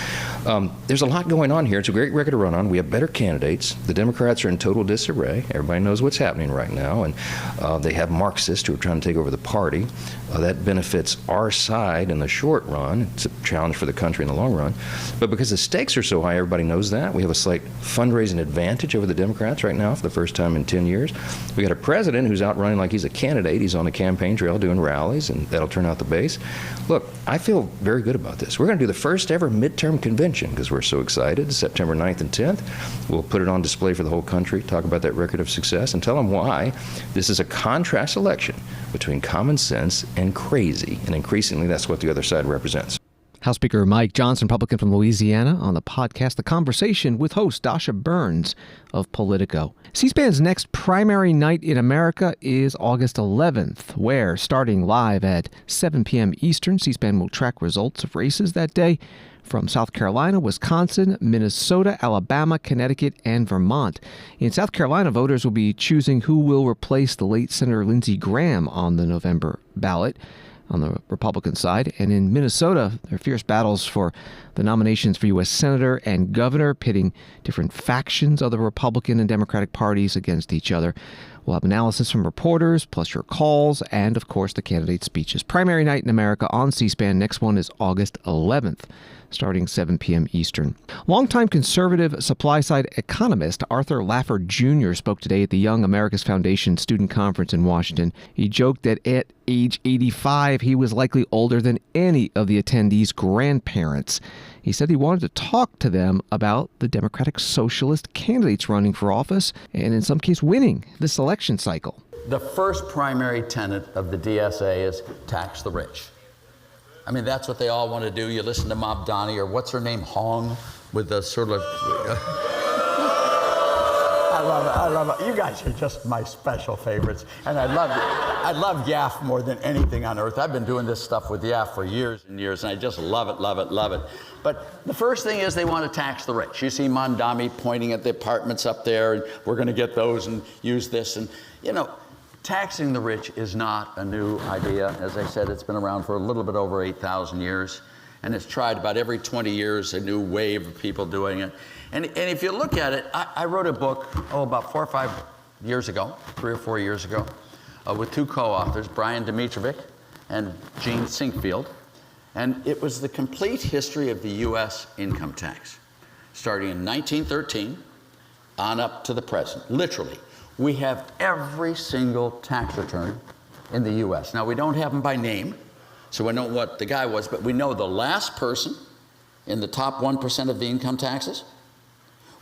There's a lot going on here. It's a great record to run on. We have better candidates. The Democrats are in total disarray. Everybody knows what's happening right now. And they have Marxists who are trying to take over the party. That benefits our side in the short run. It's a challenge for the country in the long run. But because the stakes are so high, everybody knows that. We have a slight fundraising advantage over the Democrats right now for the first time in 10 years. We got a president who's out running like he's a candidate. He's on the campaign trail doing rallies, and that'll turn out the base. Look, I feel very good about this. We're going to do the first ever midterm convention because we're so excited. September 9th and 10th. We'll put it on display for the whole country, talk about that record of success, and tell them why this is a contrast election between common sense and crazy. And increasingly, that's what the other side represents. House Speaker Mike Johnson, Republican from Louisiana, on the podcast The Conversation with host Dasha Burns of Politico. C-SPAN's next primary night in America is August 11th, where, starting live at 7 p.m. Eastern, C-SPAN will track results of races that day from South Carolina, Wisconsin, Minnesota, Alabama, Connecticut, and Vermont. In South Carolina, voters will be choosing who will replace the late Senator Lindsey Graham on the November ballot on the Republican side. And in Minnesota, there are fierce battles for the nominations for U.S. Senator and Governor, pitting different factions of the Republican and Democratic parties against each other. We'll have analysis from reporters, plus your calls, and, of course, the candidate speeches. Primary night in America on C-SPAN. Next one is August 11th, starting 7 p.m. Eastern. Longtime conservative supply-side economist Arthur Lafford Jr. spoke today at the Young America's Foundation Student Conference in Washington. He joked that at age 85, he was likely older than any of the attendees' grandparents. He said he wanted to talk to them about the Democratic Socialist candidates running for office and in some case winning this election cycle. The first primary tenet of the DSA is tax the rich. I mean, that's what they all want to do. You listen to Mom Donnie, or what's her name, Hong, with the sort of... I love it. You guys are just my special favorites. And I love YAF more than anything on earth. I've been doing this stuff with YAF for years and years, and I just love it, love it, love it. But the first thing is they want to tax the rich. You see Mondami pointing at the apartments up there, and we're going to get those and use this. And, you know, taxing the rich is not a new idea. As I said, it's been around for a little bit over 8,000 years. And it's tried about every 20 years, a new wave of people doing it. And if you look at it, I wrote a book, about 4 or 5 years ago, 3 or 4 years ago, with 2 co-authors, Brian Dimitrovic and Gene Sinkfield. And it was the complete history of the U.S. income tax, starting in 1913 on up to the present. Literally, we have every single tax return in the U.S. Now, we don't have them by name, so we know what the guy was, but we know the last person in the top 1% of the income taxes.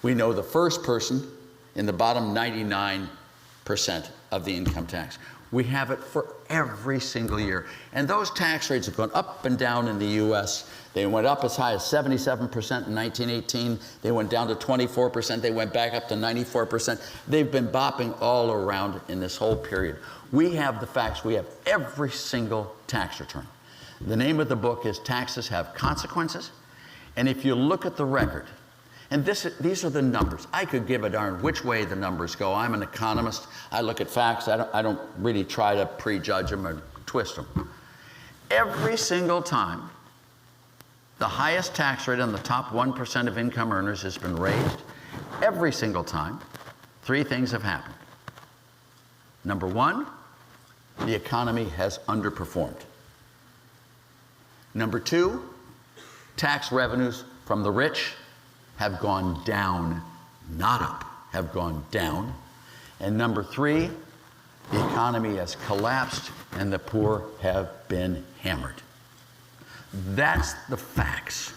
We know the first person in the bottom 99% of the income tax. We have it for every single year. And those tax rates have gone up and down in the U.S. They went up as high as 77% in 1918. They went down to 24%. They went back up to 94%. They've been bopping all around in this whole period. We have the facts. We have every single tax return. The name of the book is Taxes Have Consequences. And if you look at the record, and these are the numbers. I could give a darn which way the numbers go. I'm an economist. I look at facts. I don't really try to prejudge them or twist them. Every single time, the highest tax rate on the top 1% of income earners has been raised. Every single time, 3 things have happened. Number 1, the economy has underperformed. Number 2, tax revenues from the rich have gone down, not up, have gone down. And number 3, the economy has collapsed and the poor have been hammered. That's the facts,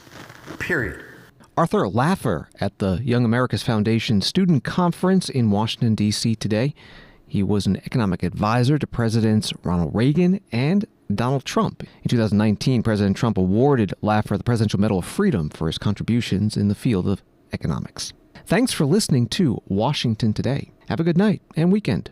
period. Arthur Laffer at the Young America's Foundation Student Conference in Washington, D.C. today. He was an economic advisor to Presidents Ronald Reagan and Donald Trump. In 2019, President Trump awarded Laffer the Presidential Medal of Freedom for his contributions in the field of economics. Thanks for listening to Washington Today. Have a good night and weekend.